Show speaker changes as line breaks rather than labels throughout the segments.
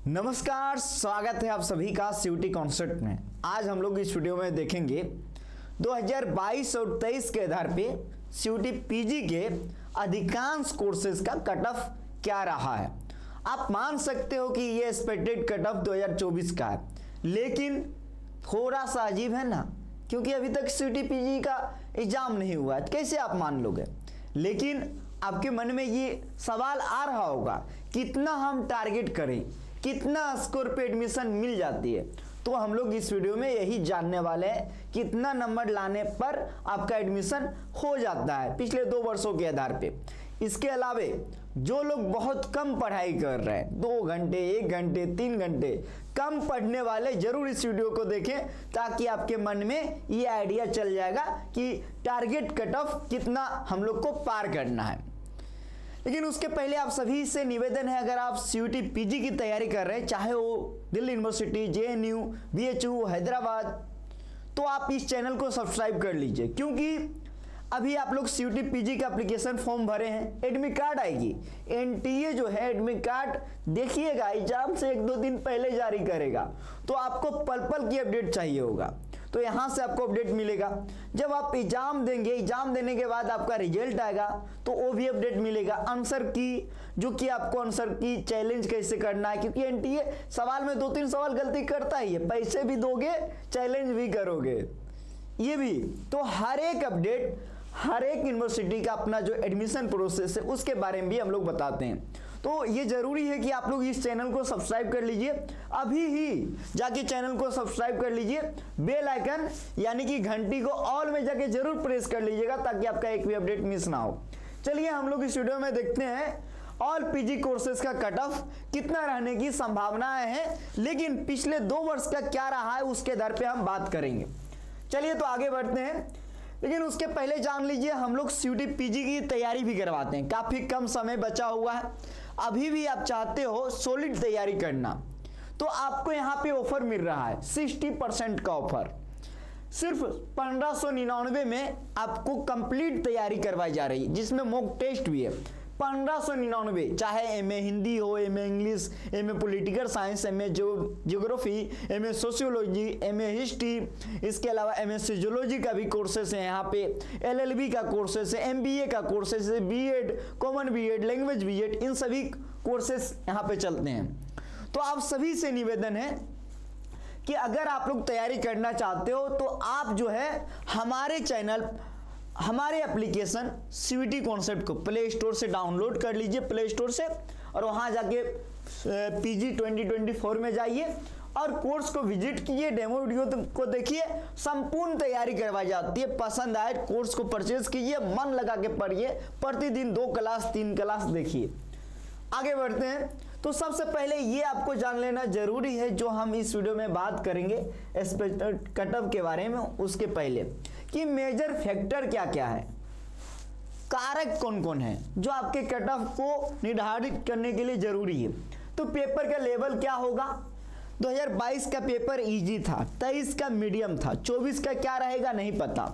नमस्कार, स्वागत है आप सभी का सीयूटी कॉन्सेप्ट में। आज हम लोग इस वीडियो में देखेंगे 2022 और 23 के आधार पे सीयूटी पीजी के अधिकांश कोर्सेज का कट ऑफ क्या रहा है। आप मान सकते हो कि ये एक्सपेक्टेड कट ऑफ 2024 का है, लेकिन थोड़ा सा अजीब है ना, क्योंकि अभी तक सीयूटी पीजी का एग्जाम नहीं हुआ है, कैसे आप मान लोगे। लेकिन आपके मन में ये सवाल आ रहा होगा, कितना हम टारगेट करें, कितना स्कोर पे एडमिशन मिल जाती है। तो हम लोग इस वीडियो में यही जानने वाले हैं, कितना नंबर लाने पर आपका एडमिशन हो जाता है पिछले 2 वर्षों के आधार पे। इसके अलावा जो लोग बहुत कम पढ़ाई कर रहे हैं, 2 घंटे 1 घंटे 3 घंटे कम पढ़ने वाले, जरूर इस वीडियो को देखें, ताकि आपके मन में ये आइडिया चल जाएगा कि टारगेट कट ऑफ कितना हम लोग को पार करना है। लेकिन उसके पहले आप सभी से निवेदन है, अगर आप सीयूटी पीजी की तैयारी कर रहे हैं, चाहे वो Delhi university, JNU, BHU, Hyderabad, तो आप इस चैनल को सब्सक्राइब कर लीजिए, क्योंकि अभी आप लोग सीयूटी पीजी का एप्लीकेशन फॉर्म भरे हैं, एडमिट कार्ड आएगी। एनटीए जो है एडमिट कार्ड देखिएगा, एग्जाम से 1-2 दिन पहले जारी करेगा, तो आपको पल पल की अपडेट चाहिए होगा, तो यहां से आपको अपडेट मिलेगा। जब आप एग्जाम देंगे, एग्जाम देने के बाद आपका रिजल्ट आएगा, तो वो भी अपडेट मिलेगा। आंसर की, जो कि आपको आंसर की चैलेंज कैसे करना है, क्योंकि एनटीए सवाल में 2-3 सवाल गलती करता ही है, पैसे भी दोगे, चैलेंज भी करोगे, ये भी। तो हर एक अपडेट, हर एक यूनिवर्सिटी का अपना जो एडमिशन प्रोसेस है, उसके बारे में भी हम लोग बताते हैं। तो ये जरूरी है कि आप लोग इस चैनल को सब्सक्राइब कर लीजिए, अभी ही जाके चैनल को सब्सक्राइब कर लीजिए, बेल आइकन यानी कि घंटी को ऑल में जाके जरूर प्रेस कर लीजिएगा, ताकि आपका एक भी अपडेट मिस ना हो। चलिए हम लोग इस वीडियो में देखते हैं ऑल पीजी कोर्सेज का कट ऑफ कितना रहने की संभावनाएं हैं, लेकिन पिछले 2 वर्ष का क्या रहा है उसके आधार पे हम बात करेंगे। चलिए तो आगे बढ़ते हैं, लेकिन उसके पहले जान लीजिए हम लोग सीयूटी पीजी की तैयारी भी करवाते हैं। काफी कम समय बचा हुआ है, अभी भी आप चाहते हो सॉलिड तैयारी करना, तो आपको यहाँ पे ऑफर मिल रहा है 60% का ऑफर। सिर्फ 1599 में आपको कंप्लीट तैयारी करवाई जा रही है, जिसमें मॉक टेस्ट भी है। 1599, चाहे एमए हिंदी हो, MA English, MA political science, MA geography, MA sociology, MA history, इसके अलावा एमए फिजियोलॉजी का भी कोर्सेस है यहाँ पे, एलएलबी का कोर्सेस है, एमबीए का कोर्सेस है, BEd, common BEd, language BEd, इन सभी कोर्सेस यहाँ पे चलते हैं। तो आप सभी से निवेदन है कि अगर आप लोग तैयारी करना चाहते हो, तो आप जो है हमारे चैनल, हमारे एप्लीकेशन सीयूटी कॉन्सेप्ट को प्ले स्टोर से डाउनलोड कर लीजिए, प्ले स्टोर से, और वहां जाके पीजी 2024 में जाइए और कोर्स को विजिट कीजिए, डेमो वीडियो को देखिए, संपूर्ण तैयारी करवाई जाती है। पसंद आए कोर्स को परचेज कीजिए, मन लगा के पढ़िए, प्रतिदिन 2 क्लास 3 क्लास देखिए। आगे बढ़ते हैं, तो सबसे पहले ये आपको जान लेना जरूरी है, जो हम इस वीडियो में बात करेंगे कट ऑफ के बारे में, उसके पहले कि मेजर फैक्टर क्या क्या है, कारक कौन कौन है जो आपके कट ऑफ को निर्धारित करने के लिए जरूरी है। तो पेपर का लेवल क्या होगा, 2022 का पेपर इजी था, 23 का मीडियम था, 24 का क्या रहेगा नहीं पता।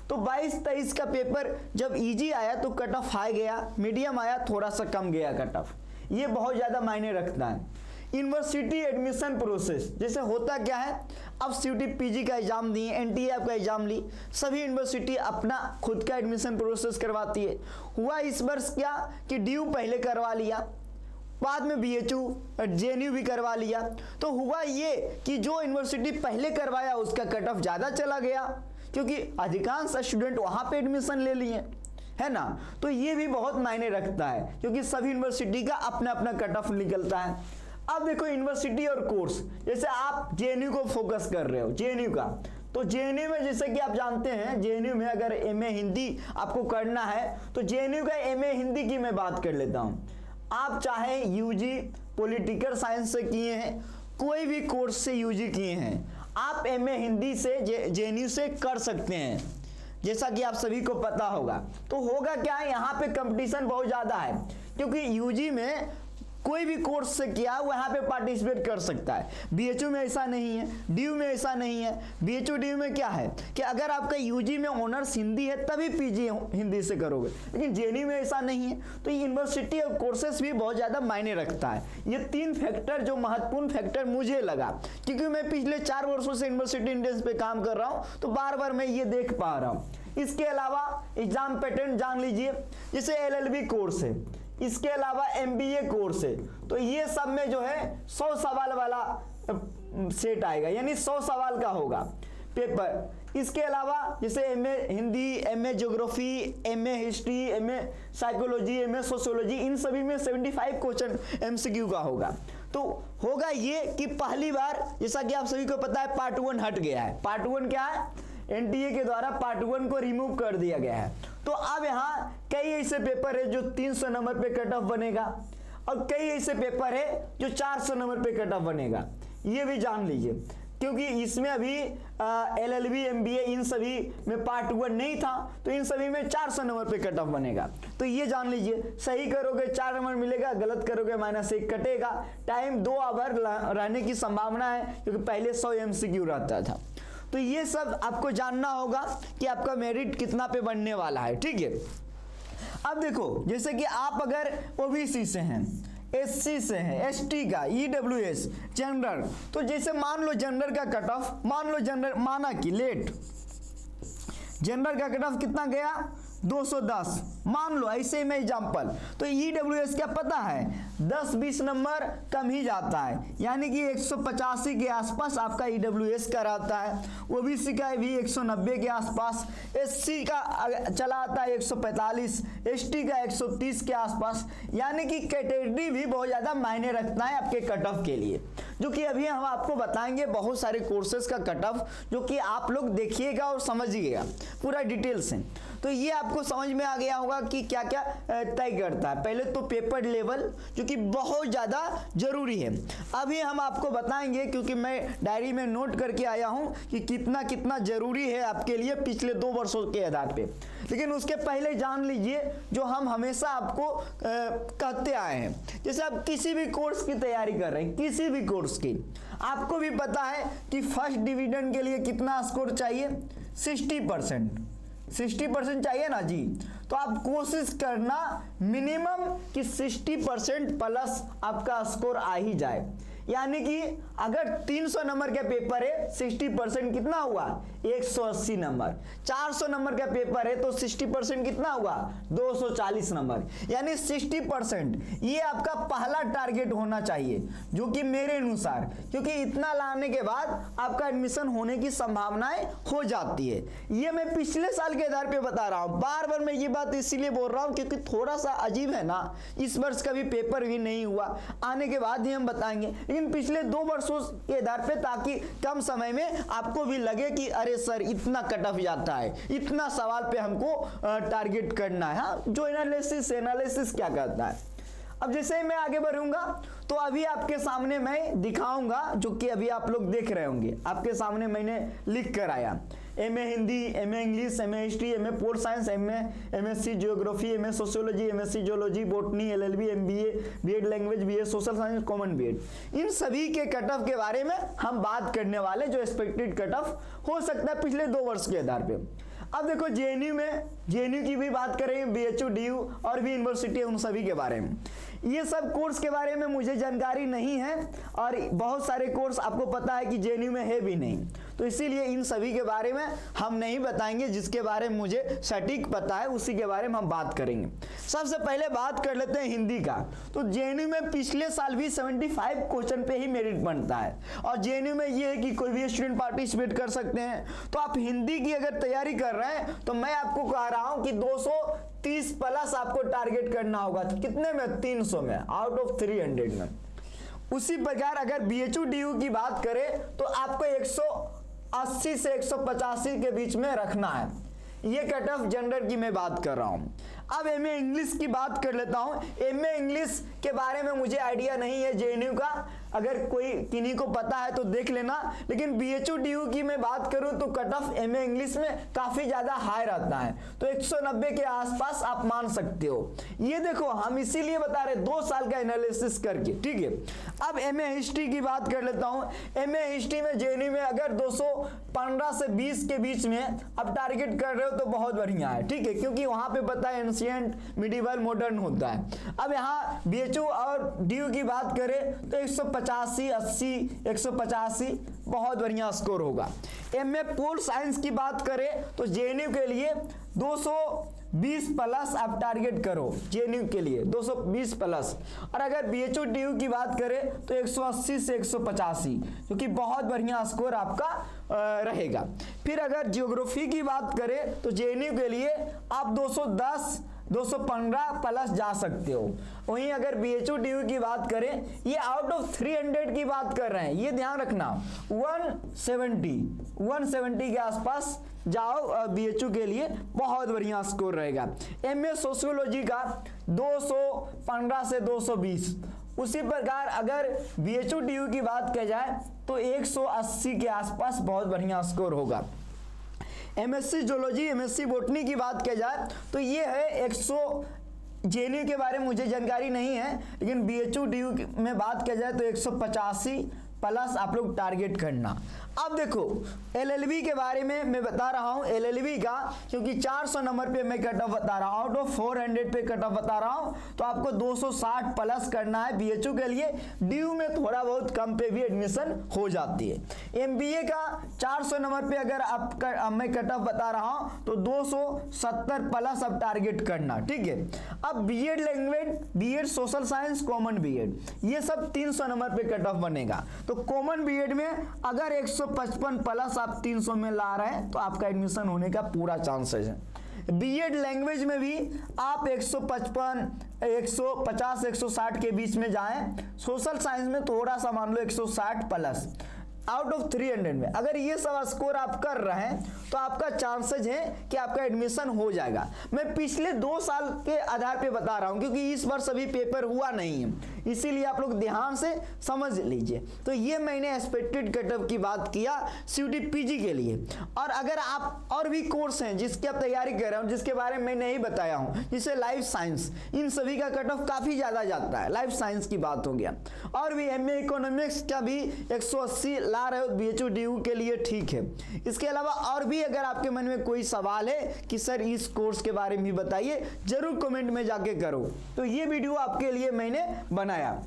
तो 22-23 का पेपर जब इजी आया तो कट ऑफ हाई गया, मीडियम आया थोड़ा सा कम गया कट ऑफ, ये बहुत ज्यादा मायने रखता है। यूनिवर्सिटी एडमिशन प्रोसेस जैसे होता क्या है, अब सीयूटी पीजी का एग्जाम दिए, एनटीए आपका एग्जाम ली, सभी यूनिवर्सिटी अपना खुद का एडमिशन प्रोसेस करवाती है। हुआ इस वर्ष क्या कि ड्यू पहले करवा लिया, बाद में बीएचयू और जेएनयू भी करवा लिया, तो हुआ ये कि जो यूनिवर्सिटी पहले करवाया उसका कट ऑफ ज्यादा चला गया, क्योंकि अधिकांश स्टूडेंट वहां पे एडमिशन ले लिए, है ना। तो ये भी बहुत मायने रखता है, क्योंकि सभी यूनिवर्सिटी का अपना अपना कट ऑफ निकलता है। अब देखो यूनिवर्सिटी और कोर्स, जैसे आप जेएनयू को फोकस कर रहे हो, जेएनयू का, तो जेएनयू में जैसे कि आप जानते हैं, जेएनयू में अगर एमए हिंदी आपको करना है, तो जेएनयू का एमए हिंदी की मैं बात कर लेता हूं। आप चाहे यूजी पॉलिटिकल साइंस से किए हैं, कोई भी कोर्स से यूजी किए हैं, आप एमए हिंदी से जेएनयू से कर सकते हैं, जैसा कि आप सभी को पता होगा। तो होगा क्या है, यहाँ पे कंपटीशन बहुत ज्यादा है, क्योंकि यूजी में कोई भी कोर्स से किया वहाँ पे पार्टिसिपेट कर सकता है। बीएचयू में ऐसा नहीं है, डीयू में ऐसा नहीं है। बीएचयू डीयू में क्या है कि अगर आपका यूजी में ऑनर्स हिंदी है तभी पीजी हिंदी से करोगे, लेकिन जेएनयू में ऐसा नहीं है। तो यूनिवर्सिटी और कोर्सेस भी बहुत ज़्यादा मायने रखता है। ये 3 फैक्टर जो महत्वपूर्ण फैक्टर मुझे लगा, क्योंकि मैं पिछले 4 वर्षों से यूनिवर्सिटी इंडेक्स पे काम कर रहा हूँ, तो बार बार मैं ये देख पा रहा हूँ। इसके अलावा एग्जाम पैटर्न जान लीजिए, जैसे एलएलबी कोर्स है, इसके अलावा एमबीए कोर्स है, तो ये सब में जो है 100 सवाल वाला सेट आएगा, यानी 100 सवाल का होगा पेपर। इसके अलावा जैसे MA Hindi, MA geography, MA history, MA psychology, MA sociology, इन सभी में 75 क्वेश्चन एमसीक्यू का होगा। तो होगा ये कि पहली बार, जैसा कि आप सभी को पता है, पार्ट 1 हट गया है। पार्ट 1 क्या है? एनटीए के द्वारा पार्ट 1 को रिमूव कर दिया गया है। तो अब यहाँ कई ऐसे पेपर है जो 300 नंबर पे कट ऑफ बनेगा, और कई ऐसे पेपर है जो 400 नंबर पे कट ऑफ बनेगा। ये भी जान लीजिए, क्योंकि इसमें अभी एलएलबी, एमबीए, इन सभी में पार्ट 1 नहीं था, तो इन सभी में 400 नंबर पे कट ऑफ बनेगा। तो ये जान लीजिए, सही करोगे 4 नंबर मिलेगा, गलत करोगे -1 कटेगा। टाइम 2 आवर रहने की संभावना है, क्योंकि पहले 100 एमसीक्यू रहता था। तो ये सब आपको जानना होगा कि आपका मेरिट कितना पे बनने वाला है, ठीक है। अब देखो, जैसे कि आप अगर ओबीसी से हैं, एससी से है, एसटी का, ईडब्ल्यूएस, जनरल, तो जैसे मान लो जनरल का कट ऑफ, मान लो जनरल, माना कि लेट जनरल का कट ऑफ कितना गया? 210, मान लो ऐसे में एग्जाम्पल। तो ईडब्ल्यूएस क्या पता है, 10-20 नंबर कम ही जाता है, यानी कि 185 के आसपास आपका ईडब्ल्यूएस का रहता है। ओबीसी का भी 190 के आसपास, एससी का चला आता है 145, एसटी का 130 के आसपास, यानी कि कैटेगरी भी बहुत ज़्यादा मायने रखता है आपके कट ऑफ के लिए, जो कि अभी हम आपको बताएंगे बहुत सारे कोर्सेज का कट ऑफ, जो कि आप लोग देखिएगा और समझिएगा पूरा डिटेल से। तो ये आपको समझ में आ गया होगा कि क्या क्या तय करता है। पहले तो पेपर लेवल, जो कि बहुत ज़्यादा जरूरी है। अभी हम आपको बताएंगे, क्योंकि मैं डायरी में नोट करके आया हूँ कि कितना कितना जरूरी है आपके लिए पिछले 2 वर्षों के आधार पे। लेकिन उसके पहले जान लीजिए जो हम हमेशा आपको कहते आए हैं। जैसे आप किसी भी कोर्स की तैयारी कर रहे हैं, किसी भी कोर्स की, आपको भी पता है कि फर्स्ट डिवीजन के लिए कितना स्कोर चाहिए? 60% चाहिए ना जी। तो आप कोशिश करना मिनिमम कि 60% प्लस आपका स्कोर आ ही जाए, यानी कि अगर 300 नंबर का पेपर है, 60% कितना हुआ? 180 नंबर। 400 नंबर का पेपर है तो 60% कितना हुआ? 240 नंबर, यानी 60% ये आपका पहला टारगेट होना चाहिए, जो कि मेरे अनुसार, क्योंकि इतना लाने के बाद आपका एडमिशन होने की संभावनाएं हो जाती है। ये मैं पिछले साल के आधार पे बता रहा हूँ। बार बार मैं ये बात इसीलिए बोल रहा हूँ क्योंकि थोड़ा सा अजीब है ना, इस वर्ष का भी पेपर भी नहीं हुआ, आने के बाद ही हम बताएंगे, लेकिन पिछले 2 वर्षों के आधार पे, ताकि कम समय में आपको भी लगे कि अरे सर इतना कट ऑफ जाता है, इतना सवाल पे हमको टारगेट करना है। हाँ, जो एनालिसिस क्या करता है। अब जैसे ही मैं आगे बढ़ूंगा तो अभी आपके सामने मैं दिखाऊंगा, जो कि अभी आप लोग देख रहे होंगे, आपके सामने मैंने लिख कर आया। MA Hindi, MA English, MA history, MA pol science, MSc geography, MA sociology, MSc geology, botany, LLB, MBA, BEd language, BA social science, common BEd, इन सभी के कट ऑफ के बारे में हम बात करने वाले, जो एक्सपेक्टेड कट ऑफ हो सकता है पिछले 2 वर्ष के आधार पे। अब देखो जेएनयू में, जेएनयू की भी बात करेंगे, बीएचयू, डीयू और भी यूनिवर्सिटी है, उन सभी के बारे में। ये सब कोर्स के बारे में मुझे जानकारी नहीं है, और बहुत सारे कोर्स आपको पता है कि जेएनयू में है भी नहीं, तो इसीलिए इन सभी के बारे में हम नहीं बताएंगे। जिसके बारे में मुझे सटीक पता है उसी के बारे में हम बात करेंगे। सबसे पहले बात कर लेते हैं हिंदी का। तो जेएनयू में पिछले साल भी 75 क्वेश्चन पे ही मेरिट बनता है, और जेएनयू में ये है कि कोई भी स्टूडेंट पार्टिसिपेट कर सकते हैं। तो आप हिंदी की अगर तैयारी कर रहे हैं तो मैं आपको कह रहा हूं कि 230 प्लस आपको टारगेट करना होगा। कितने में? 300 में, आउट ऑफ 300 में। उसी प्रकार अगर बीएचयू डीयू की बात करें तो आपको 180 से 185 के बीच में रखना है। ये कट ऑफ जनरल की मैं बात कर रहा हूं। अब एमए इंग्लिश की बात कर लेता हूं। एमए इंग्लिश के बारे में मुझे आइडिया नहीं है जेएनयू का, अगर कोई किन्हीं को पता है तो देख लेना। लेकिन BHU DU की मैं बात करूं तो कट ऑफ MA इंग्लिश में काफी ज्यादा हाई रहता है, तो 190 के आसपास आप मान सकते हो। ये देखो हम इसीलिए बता रहे 2 साल का एनालिसिस करके, ठीक है। अब MA हिस्ट्री की बात कर लेता हूं। MA हिस्ट्री में JNU में अगर 215 से 20 के बीच में आप टारगेट कर रहे हो तो बहुत बढ़िया है, ठीक है, क्योंकि वहां पे पता है एंशिएंट, मिडिवल, मॉडर्न होता है। अब यहाँ BHU और DU की बात करें तो 185, 80, 185 बहुत बढ़िया स्कोर होगा। MA पोल साइंस की बात करें तो JNU के लिए 220 प्लस आप टारगेट करो, JNU के लिए 220 प्लस। और अगर BHU DU की बात करें तो 180 से 185, जो कि बहुत बढ़िया स्कोर आपका रहेगा। फिर अगर ज्योग्राफी की बात करें तो JNU के लिए आप 210, 215 प्लस जा सकते हो। वहीं अगर BHU DU की बात करें, ये आउट ऑफ 300 की बात कर रहे हैं, ये ध्यान रखना। 170 के आसपास जाओ, BHU के लिए बहुत बढ़िया स्कोर रहेगा। MA सोशियोलॉजी का 215 से 220। उसी प्रकार अगर BHU DU की बात की जाए तो 180 के आसपास बहुत बढ़िया स्कोर होगा। MSc जूलॉजी, MSc बॉटनी की बात की जाए तो ये है 100। JNU के बारे में मुझे जानकारी नहीं है, लेकिन BHU DU में बात की जाए तो 185 प्लस आप लोग टारगेट करना। अब देखो LLB के बारे में मैं बता रहा हूं, LLB का, क्योंकि 400 नंबर पे मैं कट ऑफ बता रहा हूं, आउट ऑफ 400 पे कट ऑफ बता रहा हूं, तो आपको 260 प्लस करना है BHU के लिए। DU में थोड़ा बहुत कम पे भी एडमिशन हो जाती है। MBA का 400 नंबर पे अगर मैं कट ऑफ बता रहा हूं तो 270 प्लस आप टारगेट करना, ठीक है। अब BEd language, BEd social science, common BEd, ये सब 300 नंबर पे कट ऑफ बनेगा। तो कॉमन BEd में अगर 155 प्लस आप 300 में ला रहे हैं तो आपका एडमिशन होने का पूरा चांसेस है। BEd लैंग्वेज में भी आप 155, 150, 160 के बीच में जाएं। सोशल साइंस में थोड़ा सा मान लो 160 प्लस आउट ऑफ 300 में। अगर ये सब स्कोर आप कर रहे हैं तो आपका चांसेस है कि आपका एडमिशन हो जाएगा। मैं पिछले 2 साल के आधार पे बता रहा हूं, क्योंकि इस वर्ष अभी पेपर हुआ नहीं है, इसीलिए आप लोग ध्यान से समझ लीजिए। तो ये मैंने एक्सपेक्टेड कट ऑफ की बात किया CUT PG के लिए। और अगर आप और भी कोर्स हैं जिसकी आप तैयारी कर रहे हो, जिसके बारे में मैं नहीं बताया हूं, जैसे लाइफ साइंस, इन सभी का कट ऑफ काफी ज्यादा जाता है। लाइफ साइंस की बात हो गया, और भी MA इकोनॉमिक्स का भी 180 ला रहे हो BHU DU के लिए, ठीक है। इसके अलावा और भी अगर आपके मन में कोई सवाल है कि सर इस कोर्स के बारे में भी बताइए, जरूर कमेंट में जाके करो। तो ये वीडियो आपके लिए मैंने बनाया।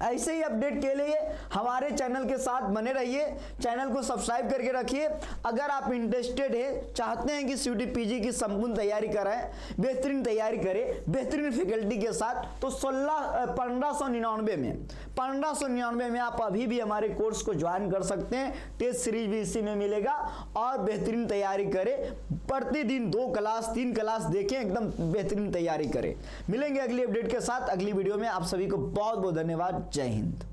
ऐसे ही अपडेट के लिए हमारे चैनल के साथ बने रहिए, चैनल को सब्सक्राइब करके रखिए। अगर आप इंटरेस्टेड है, चाहते हैं कि CUT PG की संपूर्ण तैयारी कराएं, बेहतरीन तैयारी करें, बेहतरीन फैकल्टी के साथ, तो 1599 में आप अभी भी हमारे कोर्स को ज्वाइन कर सकते हैं। टेस्ट सीरीज भी इसी में मिलेगा, और बेहतरीन तैयारी करें। प्रतिदिन 2 क्लास 3 क्लास देखें, एकदम बेहतरीन तैयारी करें। मिलेंगे अगली अपडेट के साथ अगली वीडियो में। आप सभी को बहुत बहुत धन्यवाद। जय हिंद।